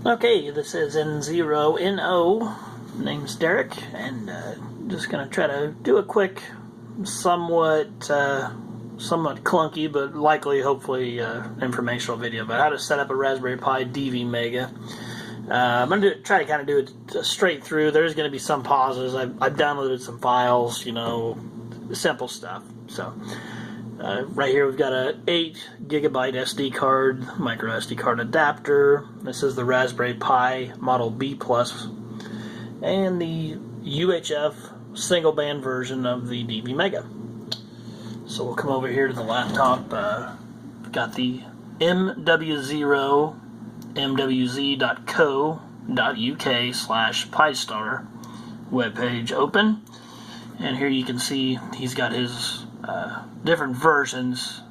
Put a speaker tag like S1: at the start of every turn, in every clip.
S1: Okay, this is N0NO. Name's Derek, and just gonna try to do a quick, somewhat clunky, but likely, hopefully, informational video about how to set up a Raspberry Pi DvMega. I'm gonna try to kind of do it straight through. There's gonna be some pauses. I've downloaded some files, you know, simple stuff. So. Right here we've got a 8 gigabyte SD card, micro SD card adapter. This is the Raspberry Pi Model B+, and the UHF single band version of the DvMega. So we'll come over here to the laptop. We've got the mwz.co.uk/PiStar webpage open, and here you can see he's got his different versions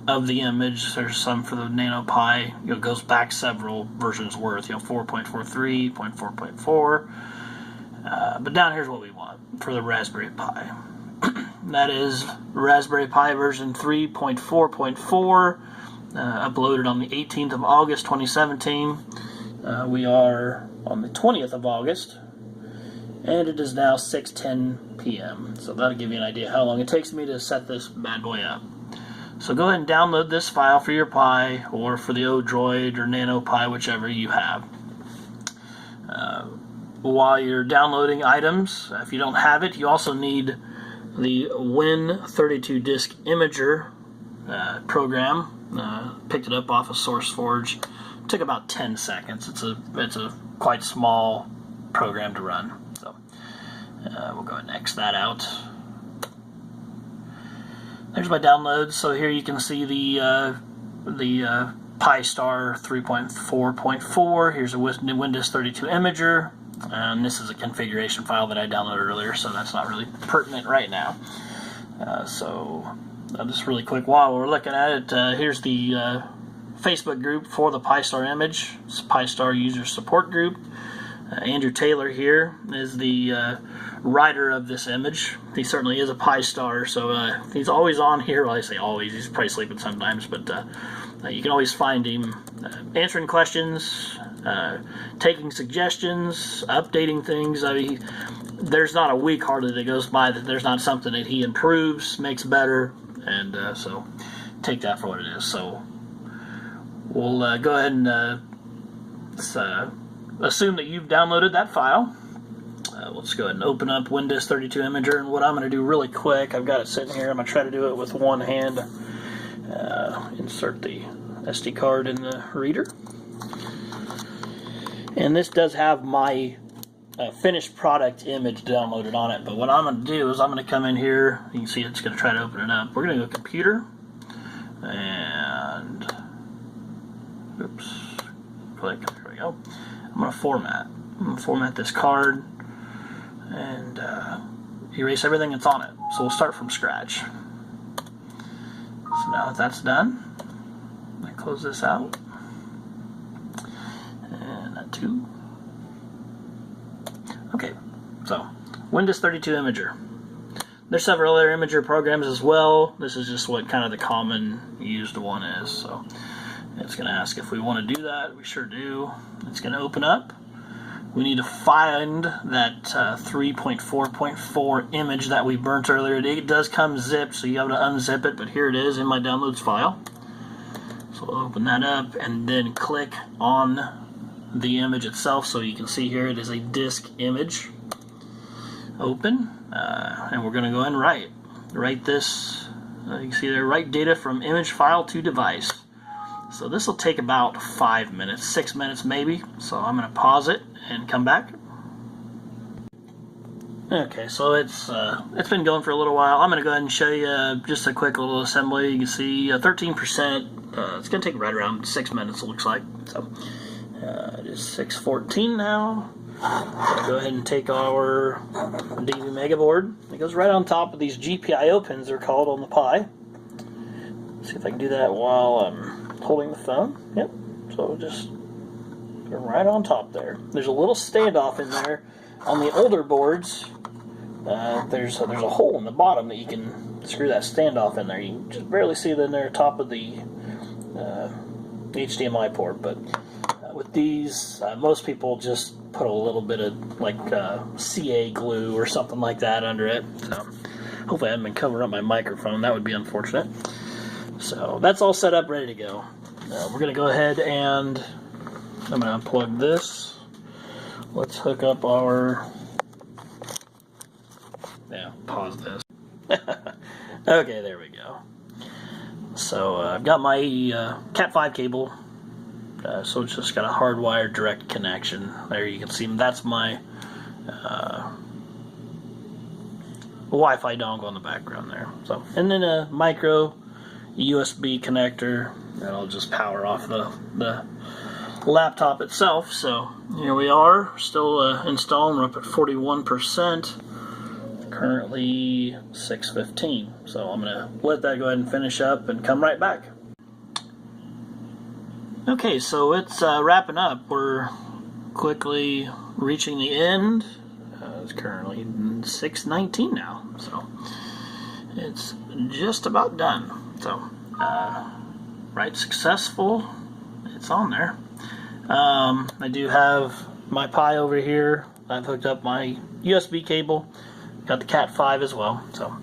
S1: of the image. There's some for the NanoPi. It goes back several versions worth. 4.43, 0.4.4. But down here's what we want for the Raspberry Pi. That is Raspberry Pi version 3.4.4, uploaded on the 18th of August 2017. We are on the 20th of August. And it is now 6:10 p.m. So that'll give you an idea how long it takes me to set this bad boy up. So go ahead and download this file for your Pi, or for the Odroid or NanoPi, whichever you have. While you're downloading items, if you don't have it, you also need the Win32 Disk Imager program. Picked it up off of SourceForge. It took about 10 seconds. It's a quite small program to run. So we'll go ahead and X that out. There's my downloads. So here you can see the PiStar 3.4.4. Here's a Windows 32 imager, and this is a configuration file that I downloaded earlier, so that's not really pertinent right now. So just really quick, while we're looking at it, here's the Facebook group for the PiStar image. It's PiStar User Support Group. Andrew Taylor here is the writer of this image. He certainly is a PiStar, so he's always on here. Well, I say always, he's probably sleeping sometimes, but you can always find him answering questions, taking suggestions, updating things. I mean, there's not a week hardly that goes by that there's not something that he improves, makes better, and so take that for what it is. So we'll go ahead and assume that you've downloaded that file. Let's go ahead and open up Windows 32 Imager, and what I'm going to do really quick, I've got it sitting here, I'm going to try to do it with one hand. Insert the SD card in the reader. And this does have my finished product image downloaded on it, but what I'm going to do is I'm going to come in here, you can see it's going to try to open it up. We're going to go Computer, and oops, click, there we go. I'm going to format. I'm going to format this card and erase everything that's on it. So we'll start from scratch. So now that that's done, I close this out. And that too. Okay, so Windows 32 Imager. There's several other Imager programs as well. This is just what kind of the common used one is. So it's going to ask if we want to do that. We sure do. It's going to open up. We need to find that 3.4.4 image that we burnt earlier. It does come zipped, so you have to unzip it, but here it is in my downloads file. So we'll open that up and then click on the image itself, so you can see here it is a disk image. Open, and we're going to go ahead and write this. You can see there, write data from image file to device. So this will take about 5 minutes, 6 minutes maybe. So I'm going to pause it and come back. Okay, so it's been going for a little while. I'm going to go ahead and show you just a quick little assembly. You can see 13%. It's going to take right around 6 minutes, it looks like. So it is 6:14 now. Go ahead and take our DvMega board. It goes right on top of these GPIO pins, they're called, on the Pi. See if I can do that while I'm holding the phone. Yep. So just go right on top there. There's a little standoff in there. On the older boards, there's a hole in the bottom that you can screw that standoff in there. You can just barely see it in there, top of the HDMI port. But with these, most people just put a little bit of like CA glue or something like that under it. So hopefully I haven't been covering up my microphone. That would be unfortunate. So that's all set up, ready to go. We're going to go ahead and I'm going to unplug this. Let's hook up our... Yeah, pause this. Okay, there we go. So I've got my Cat 5 cable. So it's just got a hardwired direct connection. There you can see that's my Wi-Fi dongle in the background there. So, and then a micro USB connector that'll just power off the laptop itself. So here we are, still installing. We're up at 41%. Currently 6:15. So I'm gonna let that go ahead and finish up and come right back. Okay, so it's wrapping up. We're quickly reaching the end. It's currently 6:19 now, so it's just about done. So, right, successful. It's on there. I do have my Pi over here. I've hooked up my USB cable. Got the Cat 5 as well. So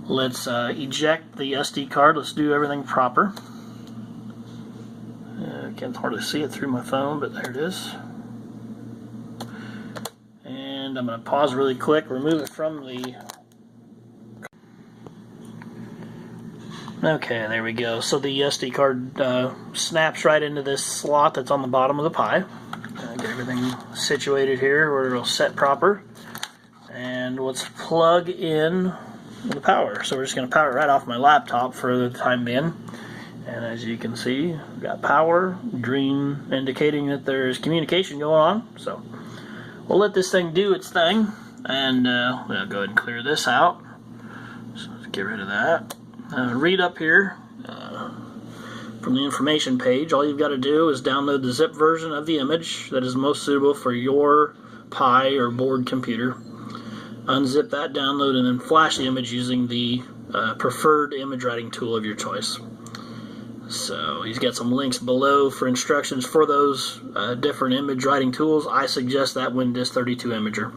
S1: let's eject the SD card. Let's do everything proper. I can't hardly see it through my phone, but there it is. And I'm going to pause really quick, remove it from the... Okay, there we go. So the SD card snaps right into this slot that's on the bottom of the Pi. Get everything situated here where it'll set proper. And let's plug in the power. So we're just going to power it right off my laptop for the time being. And as you can see, we've got power, green indicating that there's communication going on. So we'll let this thing do its thing. And we'll go ahead and clear this out. So let's get rid of that. Read up here from the information page. All you've got to do is download the zip version of the image that is most suitable for your Pi or board computer. Unzip that, download, and then flash the image using the preferred image writing tool of your choice. So he's got some links below for instructions for those different image writing tools. I suggest that Win32 imager.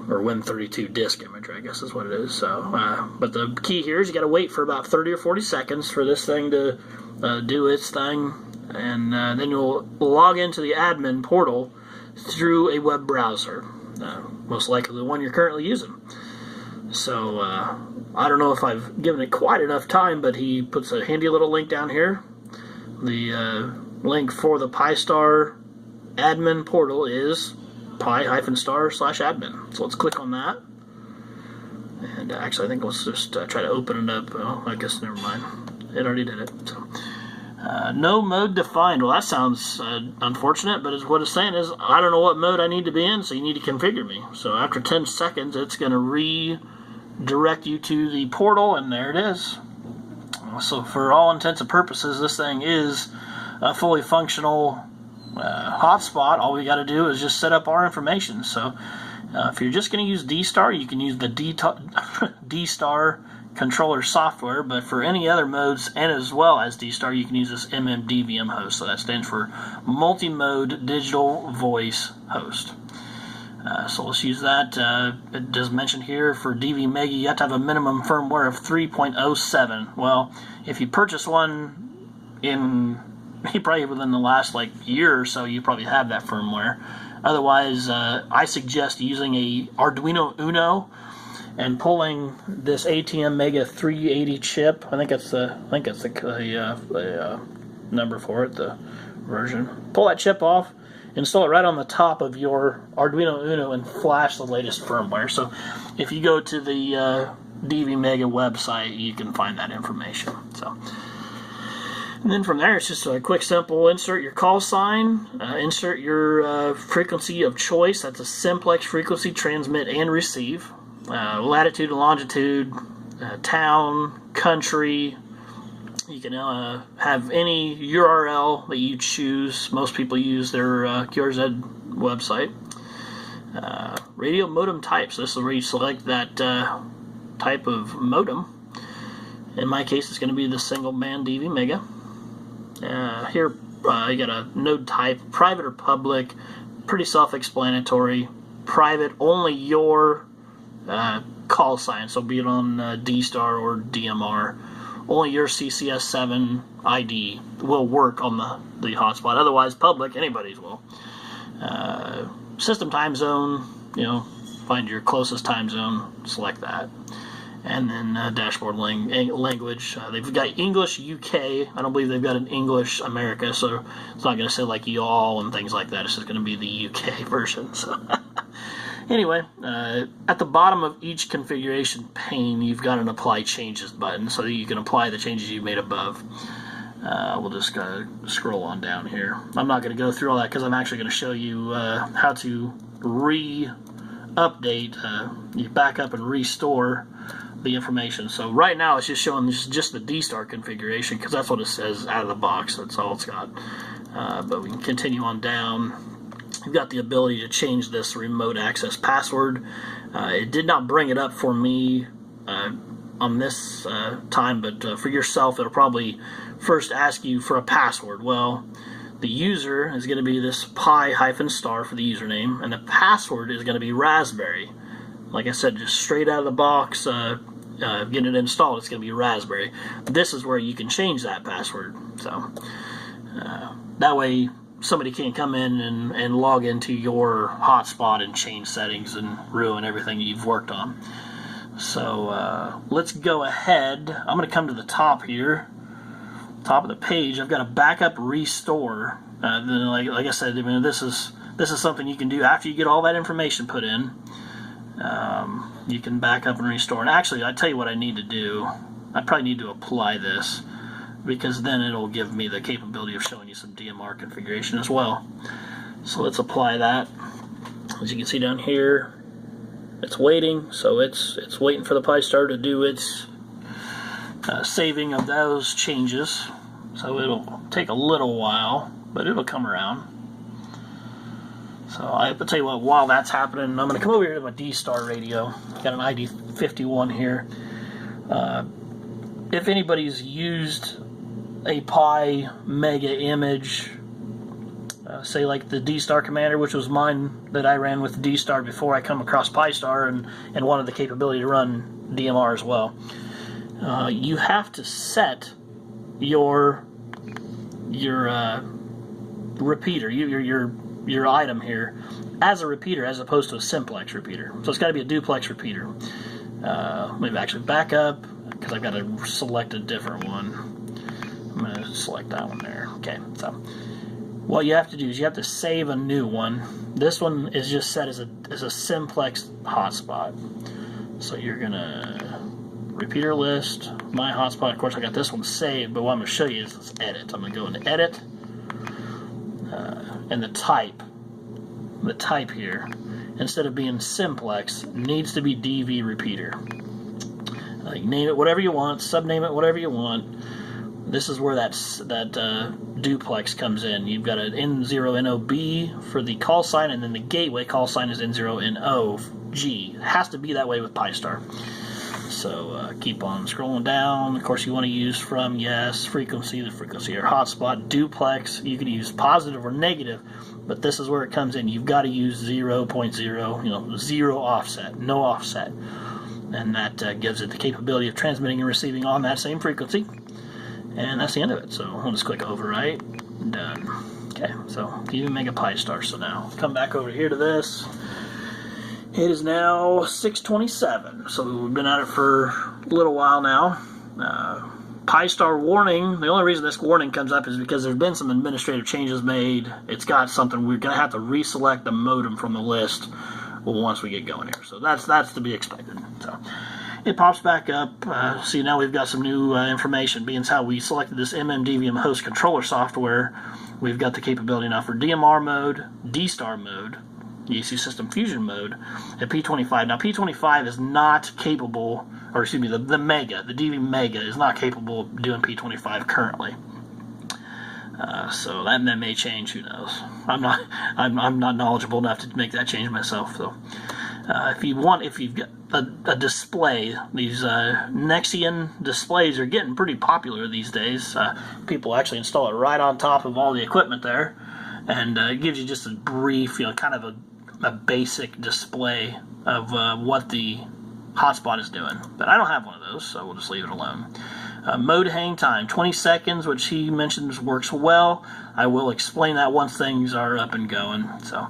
S1: Or Win32 disk imager, I guess is what it is. So, but the key here is you got to wait for about 30 or 40 seconds for this thing to do its thing, and then you'll log into the admin portal through a web browser, most likely the one you're currently using. So I don't know if I've given it quite enough time, but he puts a handy little link down here. The link for the Pi-Star admin portal is pi-star/admin. So let's click on that. And actually, I think let's just try to open it up. Oh, I guess never mind. It already did it. So, no mode defined. Well, that sounds unfortunate, but what it's saying is I don't know what mode I need to be in, so you need to configure me. So after 10 seconds, it's going to redirect you to the portal, and there it is. So for all intents and purposes, this thing is a fully functional hotspot. All we got to do is just set up our information. So if you're just going to use D-Star, you can use the D-Star controller software, but for any other modes and as well as D-Star, you can use this DvM host. So that stands for multi-mode digital voice host. So let's use that. It does mention here for DvMega you have to have a minimum firmware of 3.07. Well, if you purchase one probably within the last year or so, you probably have that firmware. Otherwise, I suggest using a Arduino Uno and pulling this DvMega 380 chip. I think that's the number for it, the version. Pull that chip off, install it right on the top of your Arduino Uno, and flash the latest firmware. So if you go to the DvMega website, you can find that information. So. And then from there, it's just a quick, simple insert your call sign, insert your frequency of choice. That's a simplex frequency, transmit and receive. Latitude and longitude, town, country. You can have any URL that you choose. Most people use their QRZ website. Radio modem type. So this is where you select that type of modem. In my case, it's going to be the single band DvMega. Here, you got a node type, private or public, pretty self-explanatory. Private, only your call sign, so be it on D-Star or DMR, only your CCS7 ID will work on the hotspot. Otherwise, public, anybody's will. System time zone, find your closest time zone, select that. And then dashboard language. They've got English UK. I don't believe they've got an English America, so it's not going to say like y'all and things like that. It's just going to be the UK version. So anyway, at the bottom of each configuration pane, you've got an Apply Changes button, so that you can apply the changes you made above. We'll just scroll on down here. I'm not going to go through all that because I'm actually going to show you how to update, you back up and restore the information. So right now it's just showing just the D-Star configuration because that's what it says out of the box. That's all it's got. But we can continue on down. You've got the ability to change this remote access password. It did not bring it up for me on this time, but for yourself it'll probably first ask you for a password. Well, the user is going to be this pi-star for the username, and the password is going to be raspberry. Like I said, just straight out of the box, getting it installed, it's going to be raspberry. This is where you can change that password. So that way somebody can't come in and log into your hotspot and change settings and ruin everything you've worked on. So let's go ahead. I'm going to come to the top here. Top of the page, I've got a backup restore. Then like I said, this is something you can do after you get all that information put in. You can back up and restore. And actually, I tell you what I need to do. I probably need to apply this because then it'll give me the capability of showing you some DMR configuration as well. So let's apply that. As you can see down here, it's waiting. So it's waiting for the pi-star to do its saving of those changes. So it'll take a little while, but it'll come around. So I have to tell you what, while that's happening, I'm going to come over here to my D-Star radio. Got an ID51 here. If anybody's used a DvMega image, say like the D-Star Commander, which was mine that I ran with D-Star before I come across pi-star and wanted the capability to run DMR as well. You have to set your repeater, your item here, as a repeater as opposed to a simplex repeater. So it's got to be a duplex repeater. Maybe actually back up because I've got to select a different one. I'm going to select that one there. Okay, so what you have to do is you have to save a new one. This one is just set as a simplex hotspot. So you're going to repeater list, my hotspot. Of course, I got this one saved, but what I'm going to show you is this edit. I'm going to go into edit, and the type here, instead of being simplex, needs to be DV repeater. Name it whatever you want, subname it whatever you want. This is where that duplex comes in. You've got an N0NOB for the call sign, and then the gateway call sign is N0NOG. It has to be that way with pi-star. So keep on scrolling down. Of course, you want to use from, yes, frequency, the frequency or hotspot, duplex. You can use positive or negative, but this is where it comes in. You've got to use 0.0, zero offset, no offset. And that gives it the capability of transmitting and receiving on that same frequency. And that's the end of it. So I'll just click overwrite. Done. Okay, so DvMega pi-star. So now come back over here to this. It is now 6:27, so we've been at it for a little while now. pi-star warning, the only reason this warning comes up is because there's been some administrative changes made. It's got something, we're going to have to reselect the modem from the list once we get going here. So that's to be expected. So it pops back up. See, now we've got some new information, being how we selected this DvM host controller software. We've got the capability now for DMR mode, D-Star mode, EC System Fusion mode, at P25. Now P25 is not capable, or excuse me, the Mega, the DvMega is not capable of doing P25 currently. So that may change. Who knows? I'm not knowledgeable enough to make that change myself. So if you've got a display, these Nexian displays are getting pretty popular these days. People actually install it right on top of all the equipment there, and it gives you just a brief, kind of a basic display of what the hotspot is doing. But I don't have one of those, so we'll just leave it alone. Mode hang time, 20 seconds, which he mentions works well. I will explain that once things are up and going. So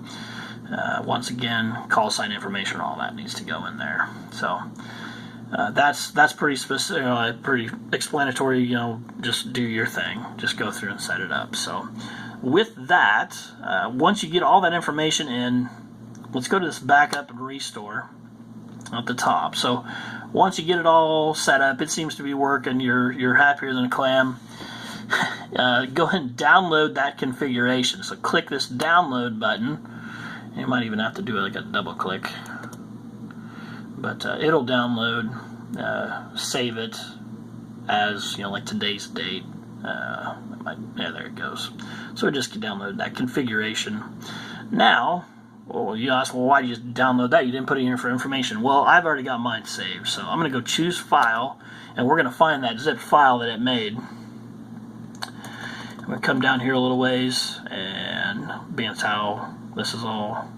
S1: once again, call sign information, all that needs to go in there. So that's pretty specific, pretty explanatory. Just do your thing. Just go through and set it up. So with that, once you get all that information in, let's go to this backup and restore at the top. So once you get it all set up, it seems to be working, you're happier than a clam. Go ahead and download that configuration. So click this download button. You might even have to do like a double click, but it'll download, save it as like today's date. Yeah, there it goes. So just download that configuration. Now, you ask, well, why did you just download that? You didn't put it in here for information. Well, I've already got mine saved, so I'm going to go choose file, and we're going to find that zip file that it made. I'm going to come down here a little ways, and being as how this is all,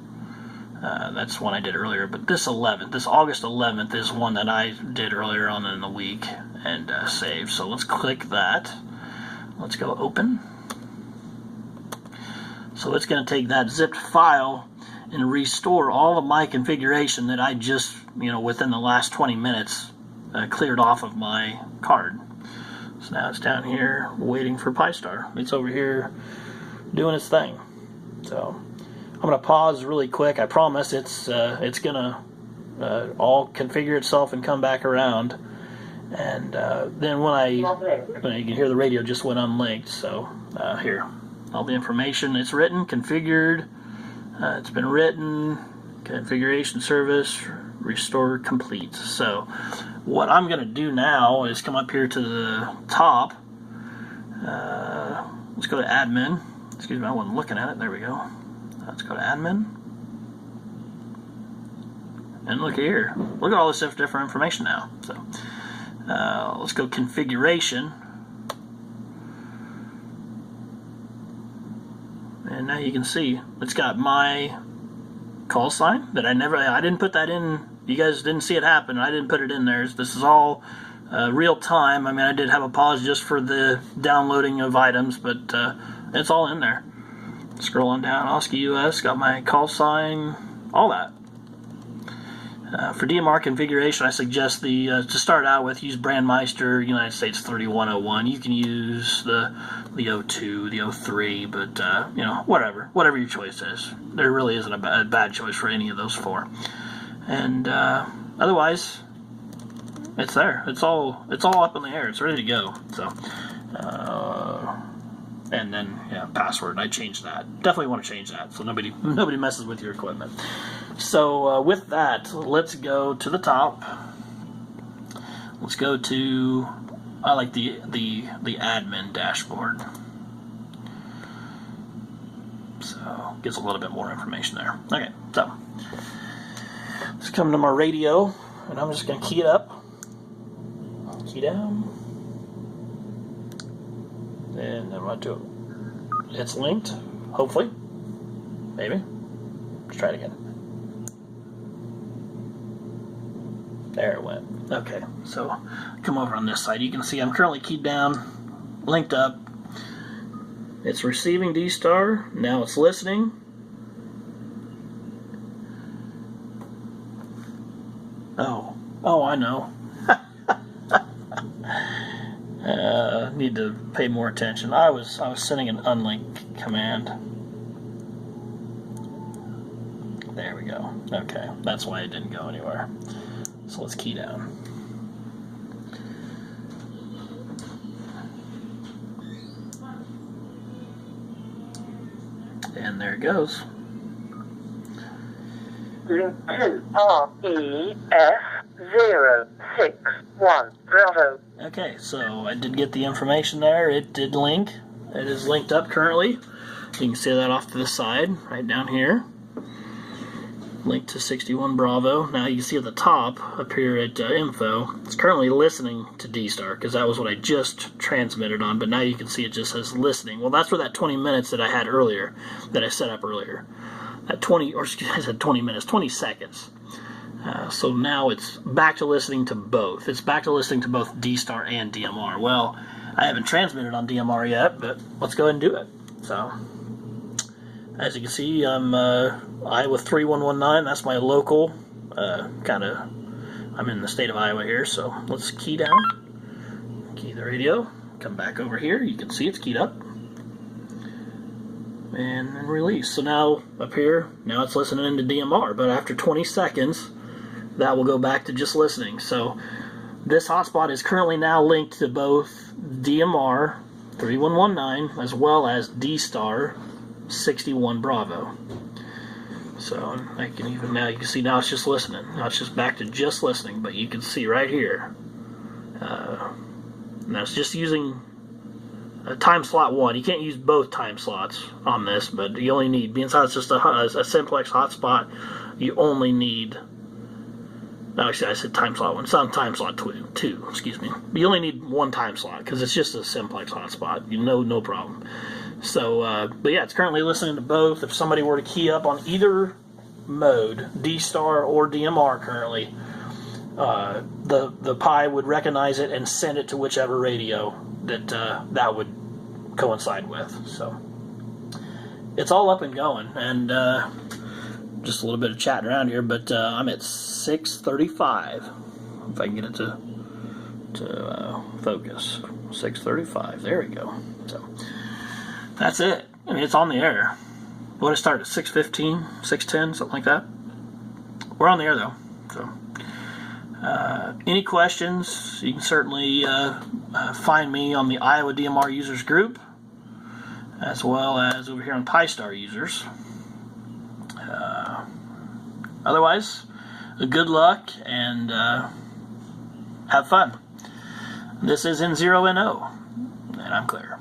S1: that's one I did earlier, but this August 11th is one that I did earlier on in the week and saved. So let's click that. Let's go open. So it's going to take that zipped file and restore all of my configuration that I just, within the last 20 minutes cleared off of my card. So now it's down here waiting for Pi-Star. It's over here doing its thing. So I'm going to pause really quick. I promise it's going to all configure itself and come back around. And then when you can hear the radio just went unlinked. So here, all the information, it's written, configured. It's been written, configuration service, restore complete. So what I'm going to do now is come up here to the top. Let's go to admin. Excuse me, I wasn't looking at it. There we go. Let's go to admin. And look here. Look at all this different information now. So let's go configuration. And now you can see it's got my call sign that I didn't put that in. You guys didn't see it happen. I didn't put it in there. This is all real time. I mean, I did have a pause just for the downloading of items, but it's all in there. Scroll on down, OSCI US, got my call sign, all that. For DMR configuration, I suggest to start out with, use Brandmeister United States 3101. You can use the 02, the 03, but whatever your choice is. There really isn't a bad choice for any of those four. And otherwise, it's there. It's all up in the air. It's ready to go. So, and then password. I changed that. Definitely want to change that so nobody messes with your equipment. So with that, let's go to the top. Let's go to, I like the admin dashboard. So gives a little bit more information there. Okay, so let's come to my radio, and I'm just going to key it up, key down, and I'm going to do it. It's linked, hopefully, maybe. Let's try it again. There it went. Okay, so come over on this side. You can see I'm currently keyed down, linked up. It's receiving D-Star. Now it's listening. Oh, I know. Need to pay more attention. I was sending an unlink command. There we go. Okay, that's why it didn't go anywhere. So let's key down. And there it goes.
S2: REF0610. Bravo.
S1: Okay, so I did get the information there. It did link. It is linked up currently. You can see that off to the side, right down here. Link to 61 Bravo. Now you can see at the top up here at info, it's currently listening to D-Star because that was what I just transmitted on, but now you can see it just says listening. Well, that's where that 20 minutes that I had earlier, that I set up earlier, that 20, or excuse me, I said 20 minutes, 20 seconds. So now it's back to listening to both. It's back to listening to both D-Star and DMR. Well, I haven't transmitted on DMR yet, but let's go ahead and do it. So, as you can see, I'm Iowa 3119. That's my local. I'm in the state of Iowa here, so let's key down. Key the radio. Come back over here. You can see it's keyed up. And then release. So now, up here, now it's listening into DMR, but after 20 seconds, that will go back to just listening. So, this hotspot is currently now linked to both DMR 3119 as well as D-Star 61 Bravo. So I can even now, you can see now it's just listening. Now it's just back to just listening, but you can see right here. Now it's just using time slot 1. You can't use both time slots on this, but you only need, being it's just a simplex hotspot, you only need. No, actually, I said time slot 1. It's on time slot 2, excuse me. You only need one time slot because it's just a simplex hotspot. No problem. So, but yeah, it's currently listening to both. If somebody were to key up on either mode, D-Star or DMR currently, the Pi would recognize it and send it to whichever radio that would coincide with. So, it's all up and going, and just a little bit of chatting around here, but I'm at 635. If I can get it to focus. 635. There we go. So that's it. I mean, it's on the air. What, I start at 6:15, 6:10, something like that. We're on the air though. So any questions? You can certainly find me on the Iowa DMR users group, as well as over here on Pi-Star users. Otherwise, good luck and have fun. This is N0NO, and I'm clear.